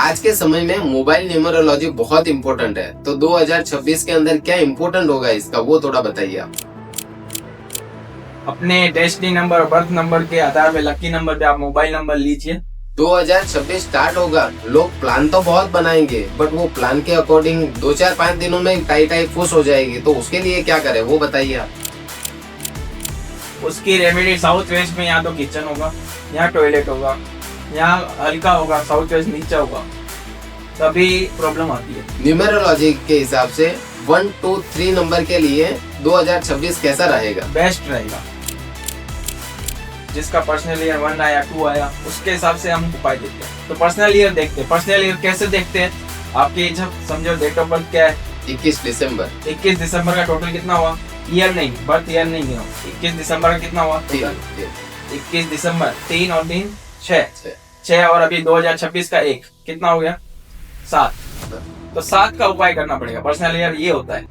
आज के समय में मोबाइल न्यूमरोलॉजी बहुत इंपॉर्टेंट है, तो 2026 के अंदर क्या इंपॉर्टेंट होगा इसका वो थोड़ा बताइए आप। अपने डेस्टिनी नंबर बर्थ नंबर के आधार में लकी नंबर पे आप मोबाइल नंबर लीजिए। 2026 स्टार्ट होगा, लोग प्लान तो बहुत बनाएंगे बट वो प्लान के अकॉर्डिंग 2-4-5 दिनों में टाई फुस हो जाएगी, तो उसके लिए क्या करें वो बताइए आप। उसकी रेमेडी साउथ वेस्ट में या तो किचन होगा या टॉयलेट होगा या हल्का होगा, साउथ वेस्ट नीचे होगा, तभी प्रॉब्लम आती है। न्यूमरोलॉजी के हिसाब से 1, 2, 3 नंबर के लिए 2026 कैसा रहेगा? बेस्ट रहेगा। जिसका पर्सनल ईयर 1 आया 2 आया उसके हिसाब से हम उपाय देते हैं। तो पर्सनल ईयर देखते हैं। पर्सनल ईयर कैसे देखते हैं? आपकी जब समझो डेट ऑफ बर्थ क्या है, 21 दिसंबर। 21 दिसंबर का टोटल कितना हुआ? ईयर नहीं, बर्थ ईयर नहीं है। 21 दिसंबर का कितना हुआ? 21 दिसंबर 3 और 3 6 और अभी 2026 का 1 कितना हो गया? 7। तो 7 का उपाय करना पड़ेगा। पर्सनल ईयर ये होता है।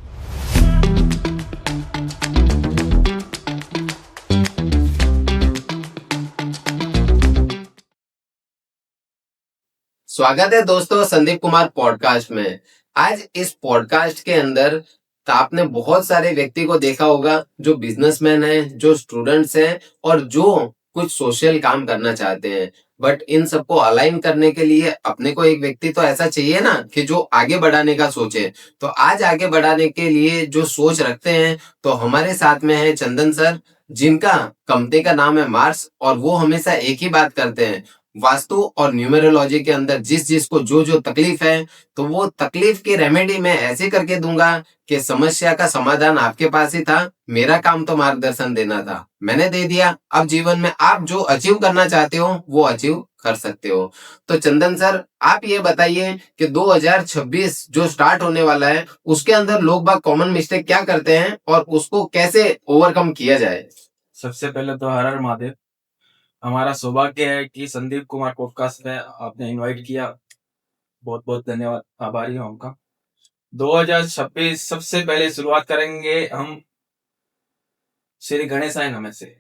स्वागत है दोस्तों संदीप कुमार पॉडकास्ट में। आज इस पॉडकास्ट के अंदर तो आपने बहुत सारे व्यक्ति को देखा होगा जो बिजनेसमैन हैं, जो स्टूडेंट्स हैं और जो कुछ सोशल काम करना चाहते हैं। बट इन सबको अलाइन करने के लिए अपने को एक व्यक्ति तो ऐसा चाहिए ना कि जो आगे बढ़ाने का सोचे। तो आज आगे बढ़ाने के लिए जो सोच रखते हैं, तो हमारे साथ में है चंदन सर, जिनका कंपनी का नाम है मार्स, और वो हमेशा एक ही बात करते हैं, वास्तु और न्यूमेरोलॉजी के अंदर जिस जिस को जो जो तकलीफ है, तो वो तकलीफ की रेमेडी मैं ऐसे करके दूंगा कि समस्या का समाधान आपके पास ही था। मेरा काम तो मार्गदर्शन देना था, मैंने दे दिया। अब जीवन में आप जो अचीव करना चाहते हो वो अचीव कर सकते हो। तो चंदन सर, आप ये बताइए कि 2026 जो स्टार्ट होने वाला है उसके अंदर लोग बाग कॉमन मिस्टेक क्या करते हैं और उसको कैसे ओवरकम किया जाए? सबसे पहले तो हर हर महादेव। हमारा सौभाग्य है कि संदीप कुमार पॉडकास्ट में आपने इनवाइट किया। बहुत बहुत धन्यवाद, आभारी हूँ आपका। 2026 सबसे पहले शुरुआत करेंगे हम श्री गणेशाय नमः से।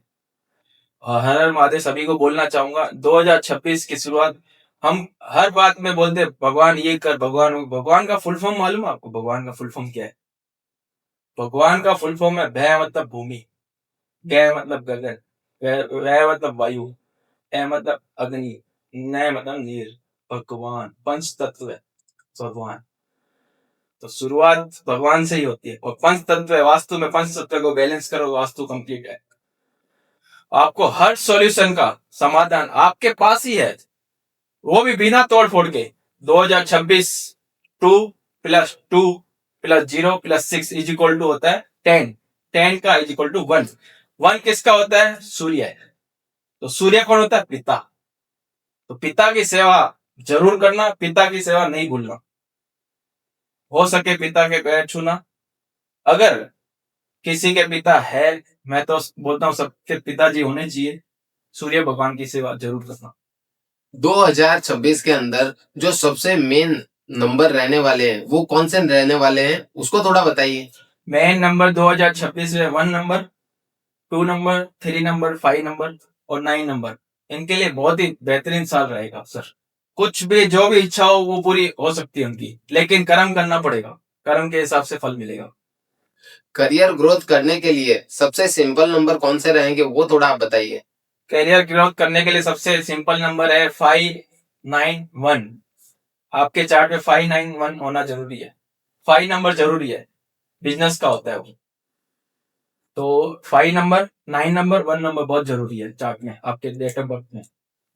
और हर हर महादेव सभी को बोलना चाहूंगा। 2026 की शुरुआत हम हर बात में बोलते भगवान ये कर, भगवान का फुल फॉर्म मालूम है आपको? भगवान का फुल फॉर्म क्या है? भगवान का फुल फॉर्म है भय मतलब भूमि, गय मतलब गगन, वह मतलब वायु, ए मतलब अग्नि, नय मतलब नीर। भगवान पंच तत्व है भगवान। तो शुरुआत भगवान से ही होती है। और पंच तत्व है वास्तु में, पंच तत्व को बैलेंस करो, वास्तु कंप्लीट है। आपको हर सॉल्यूशन का समाधान आपके पास ही है, वो भी बिना तोड़ फोड़ के। 2026 2 + 2 + 0 + 6 इज इक्वल टू होता है 10। 10 का इज इक्वल टू 1। 1 किसका होता है? सूर्य है। तो सूर्य कौन होता है? पिता। तो पिता की सेवा जरूर करना, पिता की सेवा नहीं भूलना। हो सके पिता के पैर छूना। अगर किसी के पिता है, मैं तो बोलता हूँ सबके पिताजी होने चाहिए। सूर्य भगवान की सेवा जरूर करना। 2026 के अंदर जो सबसे मेन नंबर रहने वाले हैं वो कौन से रहने वाले हैं उसको थोड़ा बताइए। मेन नंबर 2026 में 1 नंबर, 2 नंबर, 3 नंबर, 5 नंबर और 9 नंबर। इनके लिए बहुत ही बेहतरीन साल रहेगा सर। कुछ भी जो भी इच्छा हो वो पूरी हो सकती है उनकी, लेकिन कर्म करना पड़ेगा। कर्म के हिसाब से फल मिलेगा। करियर ग्रोथ करने के लिए सबसे सिंपल नंबर कौन से रहेंगे वो थोड़ा आप बताइए। करियर ग्रोथ करने के लिए सबसे सिंपल नंबर है 591। आपके चार्ट में 591 होना जरूरी है। 5 नंबर जरूरी है, बिजनेस का होता है वो। तो 5 नंबर, 9 नंबर, 1 नंबर बहुत जरूरी है चार्ट में, आपके डेट ऑफ बर्थ में।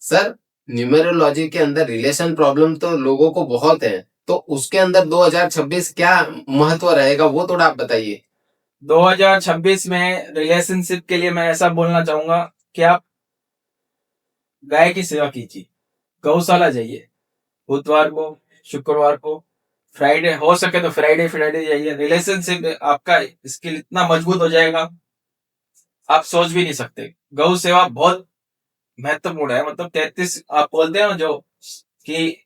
सर, न्यूमेरोलॉजी के अंदर रिलेशन प्रॉब्लम तो लोगों को बहुत है, तो उसके अंदर 2026 क्या महत्व रहेगा वो थोड़ा आप बताइए। 2026 में रिलेशनशिप के लिए मैं ऐसा बोलना चाहूंगा कि आप गाय की सेवा कीजिए, गौशाला जाइए। बुधवार को, शुक्रवार को, फ्राइडे हो सके तो फ्राइडे फ्राइडे जाइए। रिलेशनशिप आपका स्किल इतना मजबूत हो जाएगा, आप सोच भी नहीं सकते। गौ सेवा बहुत महत्वपूर्ण है। मतलब 33 आप बोलते हैं ना जो, कि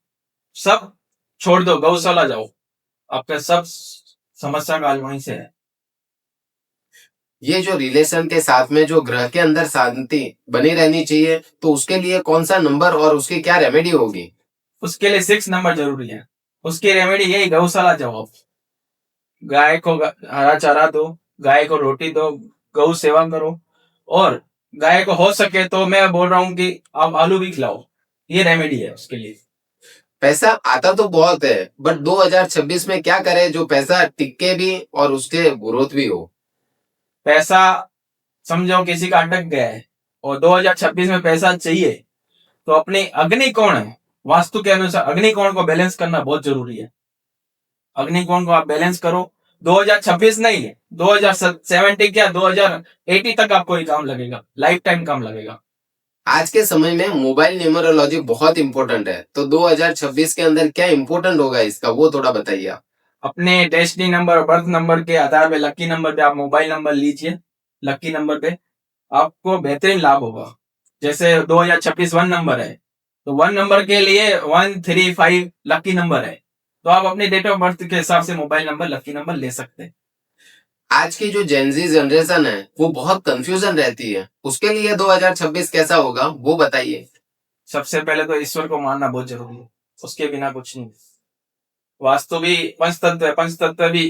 सब छोड़ दो, गौशाला जाओ, आपका सब समस्या का हल वहीं से है। ये जो रिलेशन के साथ में जो ग्रह के अंदर शांति बनी रहनी चाहिए, तो उसके लिए कौन सा नंबर और उसकी क्या रेमेडी होगी? उसके लिए 6 नंबर जरूरी है। उसकी रेमेडी यही, गौशाला जाओ, गाय को हरा चारा दो, गाय को रोटी दो, गौ सेवा करो, और गाय को हो सके तो मैं बोल रहा हूँ कि आप आलू भी खिलाओ। ये रेमेडी है उसके लिए। पैसा आता तो बहुत है, बट 2026 में क्या करें जो पैसा टिके भी और उसके ग्रोथ भी हो। पैसा समझो किसी का अटक गया है और 2026 में पैसा चाहिए, तो अपनी अग्निकोण है, वास्तु के अनुसार अग्निकोण को बैलेंस करना बहुत जरूरी है। अग्निकोण को आप बैलेंस करो, 2026 नहीं, 2070 क्या 2080 तक आपको ये काम लगेगा, लाइफ टाइम काम लगेगा। आज के समय में मोबाइल न्यूमरोलॉजी बहुत इंपॉर्टेंट है, तो 2026 के अंदर क्या इंपॉर्टेंट होगा इसका, वो थोड़ा बताइए आप। अपने डेस्टिनी नंबर, बर्थ नंबर के आधार पे, लकी नंबर पे आप मोबाइल नंबर लीजिए। लकी नंबर पे आपको बेहतरीन लाभ होगा। जैसे 2026 1 नंबर है, तो 1 नंबर के लिए 135 लकी नंबर है, तो आप अपनी डेट ऑफ बर्थ के हिसाब से मोबाइल नंबर, लकी नंबर ले सकते हैं। आज की जो जेनजी जनरेशन है वो बहुत कंफ्यूजन रहती है, उसके लिए 2026 कैसा होगा वो बताइए। सबसे पहले तो ईश्वर को मानना बहुत जरूरी है, उसके बिना कुछ नहीं। वास्तु भी पंचतत्व है, पंचतत्व भी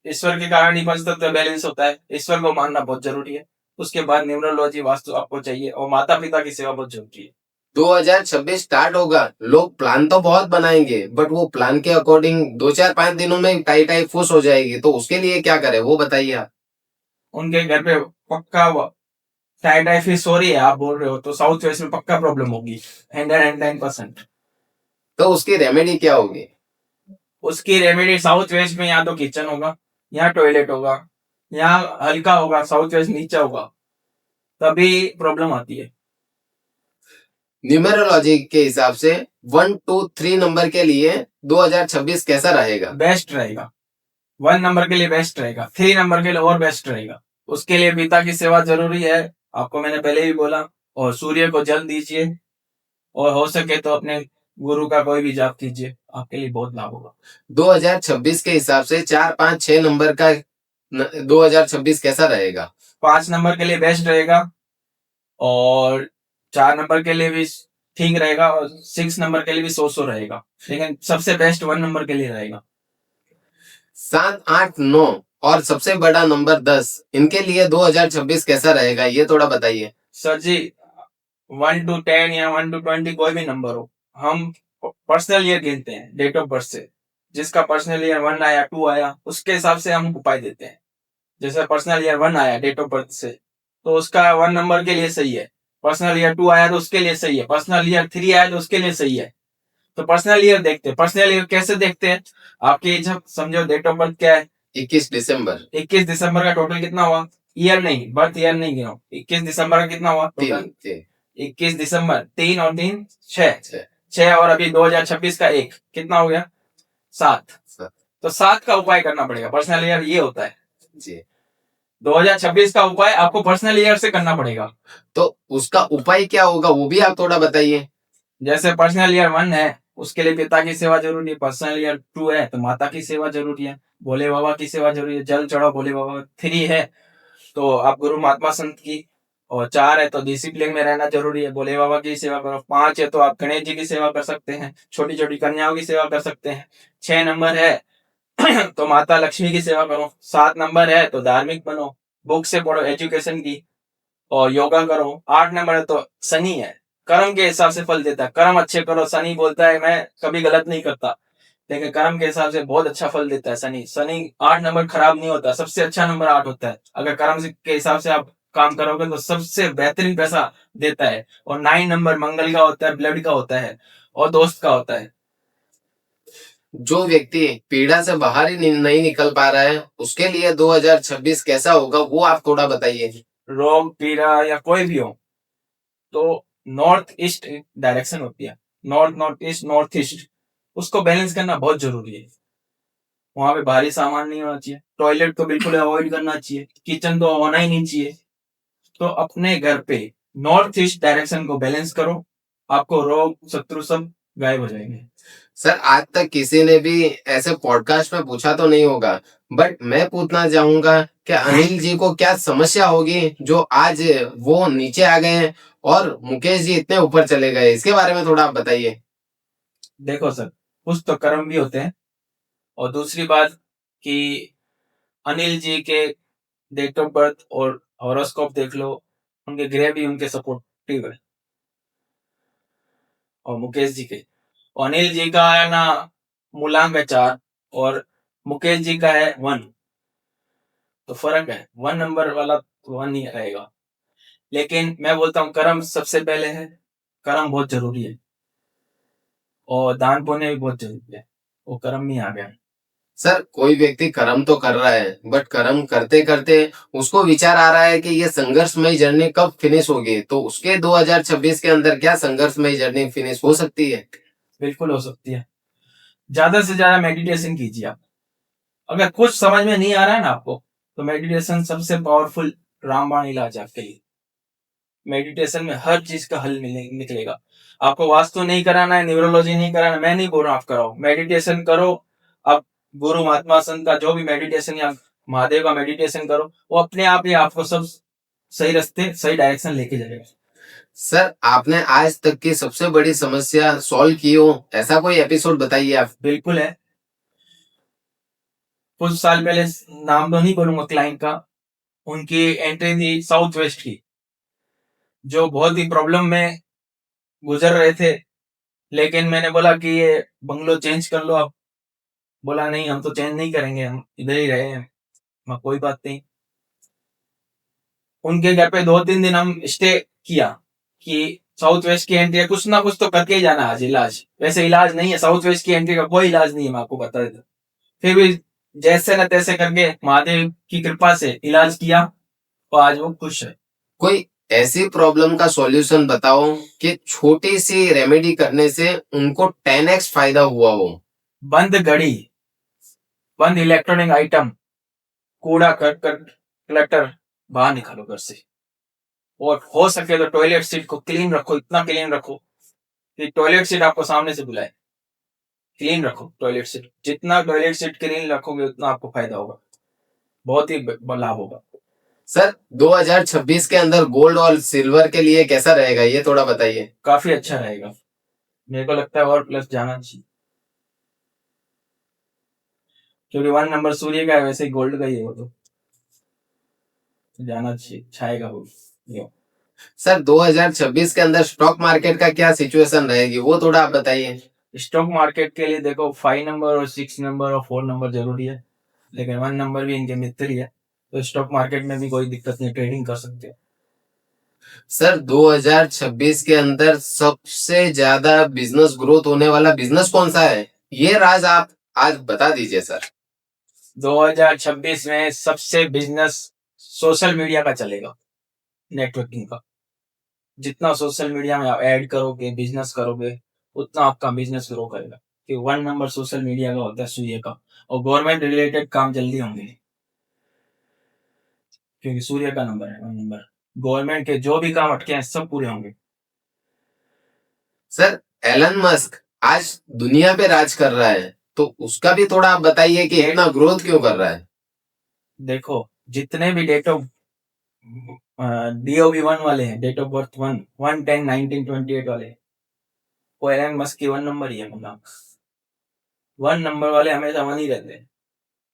ईश्वर के कारण ही पंचतत्व बैलेंस होता है। ईश्वर को मानना बहुत जरूरी है। उसके बाद न्यूमरोलॉजी, वास्तु आपको चाहिए, और माता पिता की सेवा बहुत जरूरी है। 2026 स्टार्ट होगा, लोग प्लान तो बहुत बनाएंगे, बट वो प्लान के अकॉर्डिंग 2 4 5 दिनों में टाई टाई फुस हो जाएगी, तो उसके लिए क्या करें वो बताइए आप। उनके घर पे पक्का टाई टाई फिश हो रही है, आप बोल रहे हो, तो साउथ वेस्ट में पक्का प्रॉब्लम होगी, 110%। तो उसकी रेमेडी क्या होगी। उसकी रेमेडी साउथ वेस्ट में या तो किचन होगा, या टॉयलेट होगा, या हल्का होगा, साउथ वेस्ट नीचे होगा, तभी प्रॉब्लम आती है। न्यूमेरोलॉजी के हिसाब से 1 2 3 नंबर के लिए 2026 कैसा रहेगा। बेस्ट रहेगा। 1 नंबर के लिए बेस्ट रहेगा, 3 नंबर के लिए और बेस्ट रहेगा। उसके लिए पिता की सेवा जरूरी है, आपको मैंने पहले भी बोला, और सूर्य को जल दीजिए, और हो सके तो अपने गुरु का कोई भी जाप कीजिए, आपके लिए बहुत लाभ होगा। 2026 के हिसाब से 4 5 6 नंबर का 2026 कैसा रहेगा। 5 नंबर के लिए बेस्ट रहेगा, और 4 नंबर के लिए भी ठीक रहेगा, और 6 नंबर के लिए भी सो रहेगा, लेकिन सबसे बेस्ट 1 नंबर के लिए रहेगा। 7 8 9 और सबसे बड़ा नंबर 10, इनके लिए 2026 कैसा रहेगा ये थोड़ा बताइए। सर जी, 1 to 10 या 1 to 20 कोई भी नंबर हो, हम पर्सनल ईयर गिनते हैं डेट ऑफ बर्थ से। जिसका पर्सनल ईयर 1 आया, 2 आया, उसके हिसाब से हम उपाय देते हैं। जैसे पर्सनल ईयर 1 आया डेट ऑफ बर्थ से, तो उसका 1 नंबर के लिए सही है। पर्सनल ईयर 2 आया तो उसके लिए सही है। पर्सनल ईयर 3 आया तो उसके लिए सही है। तो पर्सनल ईयर देखते हैं। पर्सनल ईयर कैसे देखते हैं, आपकी जब समझो डेट ऑफ बर्थ क्या है, 21 दिसंबर। 21 दिसंबर का टोटल कितना हुआ, ईयर नहीं, बर्थ ईयर नहीं गिनो, 21 दिसंबर का कितना हुआ टोटल, 21 दिसंबर, 3 और 3 6, 6 और अभी 2026 का 1, कितना हो गया 7। तो 7 का उपाय करना पड़ेगा। पर्सनल ईयर ये होता है जी। 2026 का उपाय आपको पर्सनल ईयर से करना पड़ेगा। तो उसका उपाय क्या होगा वो भी आप थोड़ा बताइए। जैसे पर्सनल ईयर 1 है, उसके लिए पिता की सेवा जरूरी है। पर्सनल ईयर 2 है तो माता की सेवा जरूरी है, भोले बाबा की सेवा जरूरी है, जल चढ़ाओ भोले बाबा। 3 है तो आप गुरु महात्मा संत की, और 4 है तो डिसिप्लिन में रहना जरूरी है, भोले बाबा की सेवा करो। 5 है तो आप गणेश जी की सेवा कर सकते हैं, छोटी छोटी कन्याओं की सेवा कर सकते हैं। 6 नंबर है तो माता लक्ष्मी की सेवा करो। 7 नंबर है तो धार्मिक बनो, बुक से पढ़ो एजुकेशन की, और योगा करो। 8 नंबर है तो शनि है, कर्म के हिसाब से फल देता है। कर्म अच्छे करो, शनि बोलता है मैं कभी गलत नहीं करता, लेकिन कर्म के हिसाब से बहुत अच्छा फल देता है शनि। शनि 8 नंबर खराब नहीं होता, सबसे अच्छा नंबर 8 होता है। अगर कर्म के हिसाब से आप काम करोगे तो सबसे बेहतरीन पैसा देता है। और 9 नंबर मंगल का होता है, ब्लड का होता है, और दोस्त का होता है। जो व्यक्ति पीड़ा से बाहर ही नहीं निकल पा रहा है उसके लिए 2026 कैसा होगा वो आप थोड़ा बताइए। रोग पीड़ा या कोई भी हो तो नॉर्थ ईस्ट डायरेक्शन होती है, north north east north east, उसको बैलेंस करना बहुत जरूरी है। वहां पे भारी सामान नहीं होना चाहिए, टॉयलेट तो बिल्कुल अवॉइड करना चाहिए, किचन तो होना ही नहीं चाहिए। तो अपने घर पे नॉर्थ ईस्ट डायरेक्शन को बैलेंस करो, आपको रोग शत्रु सब गायब हो जाएंगे। सर आज तक किसी ने भी ऐसे पॉडकास्ट में पूछा तो नहीं होगा, बट मैं पूछना चाहूंगा कि अनिल जी को क्या समस्या होगी जो आज वो नीचे आ गए और मुकेश जी इतने ऊपर चले गए, इसके बारे में थोड़ा आप बताइए। देखो सर, कुछ तो कर्म भी होते हैं, और दूसरी बात कि अनिल जी के डेट ऑफ बर्थ और हॉरोस्कोप देख लो, उनके ग्रह भी उनके सपोर्टिव है। और मुकेश जी के, अनिल जी का है ना मूलांक है 4, और मुकेश जी का है 1, तो फर्क है। 1 नंबर वाला तो 1 ही रहेगा। लेकिन मैं बोलता हूँ कर्म सबसे पहले है, कर्म बहुत जरूरी है, और दान पुण्य भी बहुत जरूरी है, वो कर्म नहीं आ गया। सर कोई व्यक्ति कर्म तो कर रहा है, बट कर्म करते करते उसको विचार आ रहा है कि ये संघर्षमय जर्नी कब फिनिश होगी, तो उसके 2026 के अंदर क्या संघर्षमय जर्नी फिनिश हो सकती है? बिल्कुल हो सकती है। ज्यादा से ज्यादा मेडिटेशन कीजिए आप। अगर कुछ समझ में नहीं आ रहा है ना आपको, तो मेडिटेशन सबसे पावरफुल रामबाण इलाज है आपके लिए। मेडिटेशन में हर चीज का हल निकलेगा। आपको वास्तु नहीं कराना है, न्यूरोलॉजी नहीं कराना, मैं नहीं बोल रहा आप कराओ, मेडिटेशन करो। आप गुरु महात्मा संत का जो भी मेडिटेशन या महादेव का मेडिटेशन करो, वो अपने आप ही आपको सब सही रास्ते, सही डायरेक्शन लेके जाएगा। सर आपने आज तक की सबसे बड़ी समस्या सॉल्व की हो, ऐसा कोई एपिसोड बताइए आप। बिल्कुल है। कुछ साल पहले, नाम तो नहीं बोलूंगा क्लाइंट का, उनकी एंट्री थी साउथ वेस्ट की, जो बहुत ही प्रॉब्लम में गुजर रहे थे। लेकिन मैंने बोला कि ये बंगलो चेंज कर लो आप। बोला नहीं, हम तो चेंज नहीं करेंगे, हम इधर ही रहे हैं। मैं कोई बात नहीं। उनके घर पे 2-3 दिन हम स्टे किया कि साउथ वेस्ट की एंट्री है, कुछ ना कुछ तो करके ही जाना आज इलाज। वैसे इलाज नहीं है साउथ वेस्ट की एंट्री का, कोई इलाज नहीं है, मैं आपको बता देता। फिर भी जैसे न तैसे करके महादेव की कृपा से इलाज किया, और आज वो खुश है। कोई ऐसी प्रॉब्लम का सॉल्यूशन बताओ कि छोटी सी रेमेडी करने से उनको 10x फायदा हुआ हो। बंद घड़ी, बंद इलेक्ट्रॉनिक आइटम, कूड़ा करकट क्लटर, बाहर निकालो घर से। और हो सके तो टॉयलेट सीट को क्लीन रखो, इतना क्लीन रखो कि टॉयलेट सीट आपको सामने से बुलाए। क्लीन रखो टॉयलेट सीट, जितना टॉयलेट सीट क्लीन रखोगे उतना आपको फायदा होगा, बहुत ही लाभ होगा। सर 2026 के अंदर गोल्ड और सिल्वर के लिए कैसा रहेगा, ये थोड़ा बताइए। काफी अच्छा रहेगा, मेरे को लगता है और प्लस जाना चाहिए, क्योंकि 1 नंबर सूर्य का है, वैसे ही गोल्ड का ही है वो, तो जाना चाहिए, छाएगा वो। सर 2026 के अंदर स्टॉक मार्केट का क्या सिचुएशन रहेगी, वो थोड़ा आप बताइए। स्टॉक मार्केट के लिए देखो 5 नंबर और 6 नंबर और 4 नंबर जरूरी है, लेकिन 1 नंबर भी इनके मित्र ही है, तो स्टॉक मार्केट में भी कोई दिक्कत नहीं, ट्रेडिंग कर सकते हैं। सर 2026 के अंदर सबसे ज्यादा बिजनेस ग्रोथ होने वाला बिजनेस कौन सा है, ये राज आप आज बता दीजिए सर। 2026 में सबसे बिजनेस सोशल मीडिया का चलेगा, नेटवर्किंग का। जितना सोशल मीडिया में आप ऐड करोगे, बिजनेस करोगे, उतना आपका बिजनेस ग्रो करेगा, कि 1 नंबर सोशल मीडिया का होता है सूर्य का। और गवर्नमेंट रिलेटेड काम जल्दी होंगे, क्योंकि सूर्य का नंबर है 1 नंबर। गवर्नमेंट के जो भी काम अटके हैं सब पूरे होंगे। सर एलन मस्क आज दुनिया पे राज कर रहा है, तो उसका भी थोड़ा आप बताइए कि इतना ग्रोथ क्यों कर रहा है। देखो, जितने भी डेट ऑफ DOB 1 वाले हैं, डेट ऑफ बर्थ 1/10/1928 वाले, वो एलन मस्क की 1 नंबर ही है। मतलब 1 नंबर वाले हमेशा 1 ही रहते हैं,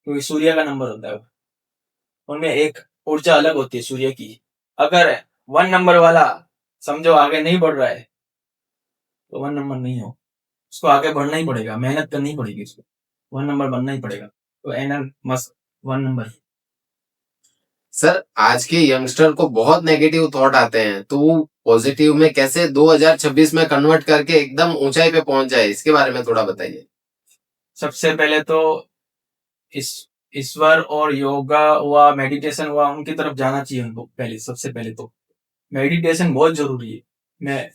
क्योंकि सूर्य का नंबर होता है वो। उनमें एक ऊर्जा अलग होती है सूर्य की। अगर 1 नंबर वाला समझो आगे नहीं बढ़ रहा है, तो 1 नंबर नहीं हो, उसको आगे बढ़ना ही पड़ेगा, मेहनत करनी पड़ेगी उसको, 1 नंबर बनना ही पड़ेगा। तो एलन मस्क 1 नंबर। सर आज के यंगस्टर को बहुत नेगेटिव थॉट आते हैं, तो वो पॉजिटिव में कैसे 2026 में कन्वर्ट करके एकदम ऊंचाई पे पहुंच जाए, इसके बारे में थोड़ा बताइए। सबसे पहले तो इस ईश्वर और योगा हुआ, मेडिटेशन हुआ, उनकी तरफ जाना चाहिए उनको। पहले सबसे पहले तो मेडिटेशन बहुत जरूरी है। मैं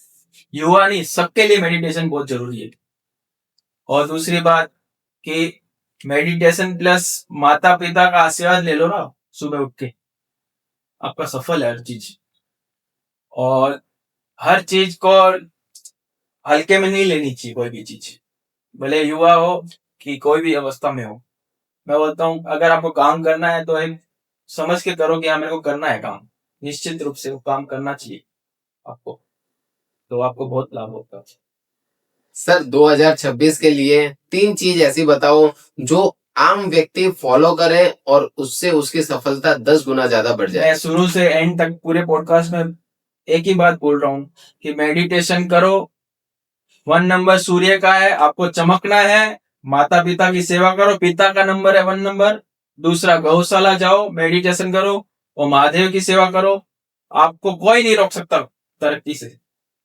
युवा नहीं, सबके लिए मेडिटेशन बहुत जरूरी है। और दूसरी बात कि मेडिटेशन प्लस माता पिता का आशीर्वाद ले लो ना सुबह उठ के, आपका सफल है हर चीज। और हर चीज को हल्के में नहीं लेनी चाहिए, कोई भी चीज, भले युवा हो कि कोई भी अवस्था में हो। मैं बोलता हूँ अगर आपको काम करना है तो एक समझ के करो कि हाँ मेरे को करना है काम, निश्चित रूप से वो काम करना चाहिए आपको, तो आपको बहुत लाभ होता है। सर 2026 के लिए 3 चीज ऐसी बताओ जो आम व्यक्ति फॉलो करे और उससे उसकी सफलता 10 गुना ज्यादा बढ़ जाए। मैं शुरू से एंड तक पूरे पॉडकास्ट में एक ही बात बोल रहा हूँ कि मेडिटेशन करो। 1 नंबर सूर्य का है, आपको चमकना है। माता पिता की सेवा करो, पिता का नंबर है 1 नंबर। दूसरा, गौशाला जाओ, मेडिटेशन करो और महादेव की सेवा करो। आपको कोई नहीं रोक सकता तरक्की से।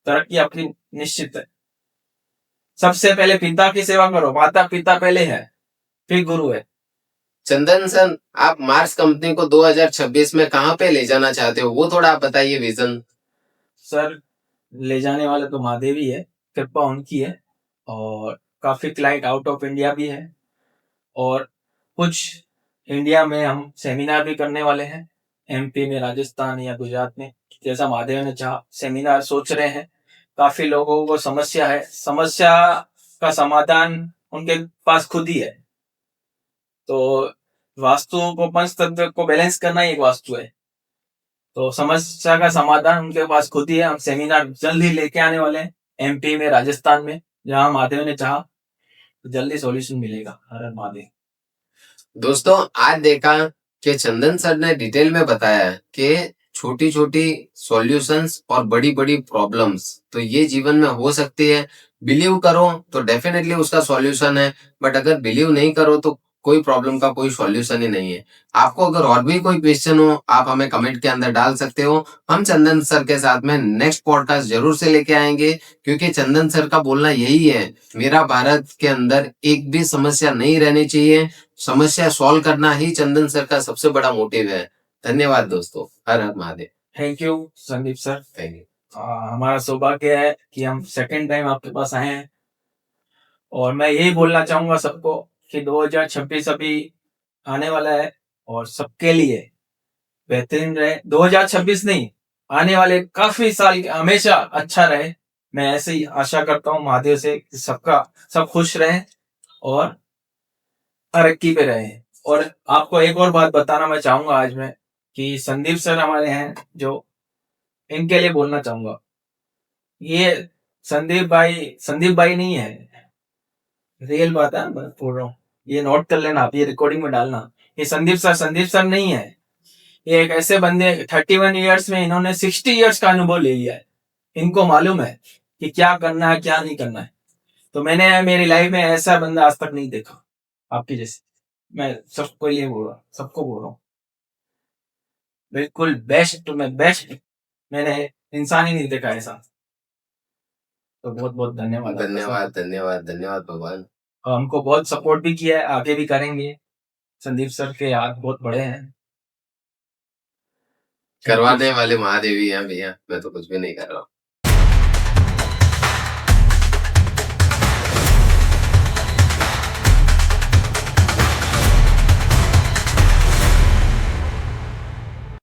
तरक्की आपकी निश्चित है। सबसे पहले पिता की सेवा करो, माता पिता पहले है, फिर गुरु है। चंदन सर, आप मार्स कंपनी को 2026 में कहाँ पे ले जाना चाहते हो, वो थोड़ा आप बताइए विजन। सर, ले जाने वाले तो महादेव ही है, कृपा उनकी है। और काफी क्लाइंट आउट ऑफ इंडिया भी है और कुछ इंडिया में हम सेमिनार भी करने वाले हैं, एमपी में, राजस्थान या गुजरात में, जैसा महादेव ने चाहा। सेमिनार सोच रहे हैं। काफी लोगों को समस्या है, समस्या का समाधान उनके पास खुद ही है। तो वास्तु को, पंच तत्व को बैलेंस करना ही एक वास्तु है। तो समस्या का समाधान उनके पास खुद ही है। हम सेमिनार जल्द ही लेके आने वाले हैं, एमपी में, राजस्थान में, जहां महादेव ने चाहा तो जल्दी सॉल्यूशन मिलेगा। हर हर महादेव। दोस्तों, आज देखा कि चंदन सर ने डिटेल में बताया कि छोटी छोटी सॉल्यूशंस और बड़ी बड़ी प्रॉब्लम्स तो ये जीवन में हो सकती है। बिलीव करो तो डेफिनेटली उसका सॉल्यूशन है, बट अगर बिलीव नहीं करो तो कोई प्रॉब्लम का कोई सॉल्यूशन ही नहीं है। आपको अगर और भी कोई क्वेश्चन हो, आप हमें कमेंट के अंदर डाल सकते हो। हम चंदन सर के साथ में नेक्स्ट पॉडकास्ट जरूर से लेके आएंगे, क्योंकि चंदन सर का बोलना यही है, मेरा भारत के अंदर एक भी समस्या नहीं रहनी चाहिए। समस्या सॉल्व करना ही चंदन सर का सबसे बड़ा मोटिव है। धन्यवाद दोस्तों। हर हर Mahadev. Thank you Sandeep sir. Thank you. हमारा सौभाग्य है कि हम सेकंड टाइम आपके पास आए हैं। और मैं यही बोलना चाहूंगा सबको कि 2026 अभी आने वाला है और सबके लिए बेहतरीन रहे। 2026 नहीं, आने वाले काफी साल हमेशा अच्छा रहे। मैं ऐसे ही आशा करता हूँ महादेव से कि सब खुश रहें और तरक्की पे रहें। और आपको एक और बात बताना मैं चाहूंगा आज मैं, कि संदीप सर हमारे हैं जो, इनके लिए बोलना चाहूंगा। ये संदीप भाई नहीं है, रियल बात है, मैं बोल रहा हूँ। ये नोट कर लेना आप, ये रिकॉर्डिंग में डालना। ये संदीप सर नहीं है। ये एक ऐसे बंदे, 31 ईयर्स में इन्होंने 60 ईयर्स का अनुभव ले लिया है। इनको मालूम है कि क्या करना है, क्या नहीं करना है। तो मैंने मेरी लाइफ में ऐसा बंदा आज तक नहीं देखा आपके जैसे। मैं सबको ये बोल रहा हूँ, सबको बोल रहा हूँ, बिल्कुल बेस्ट में बेस्ट मैंने इंसान ही नहीं देखा ऐसा। तो बहुत बहुत धन्यवाद आपका सर। धन्यवाद धन्यवाद धन्यवाद भगवान। और हमको बहुत सपोर्ट भी किया है, आगे भी करेंगे। संदीप सर के हाथ बहुत बड़े हैं। करवाने वाले महादेवी हैं भैया, मैं तो कुछ भी नहीं कर रहा हूँ।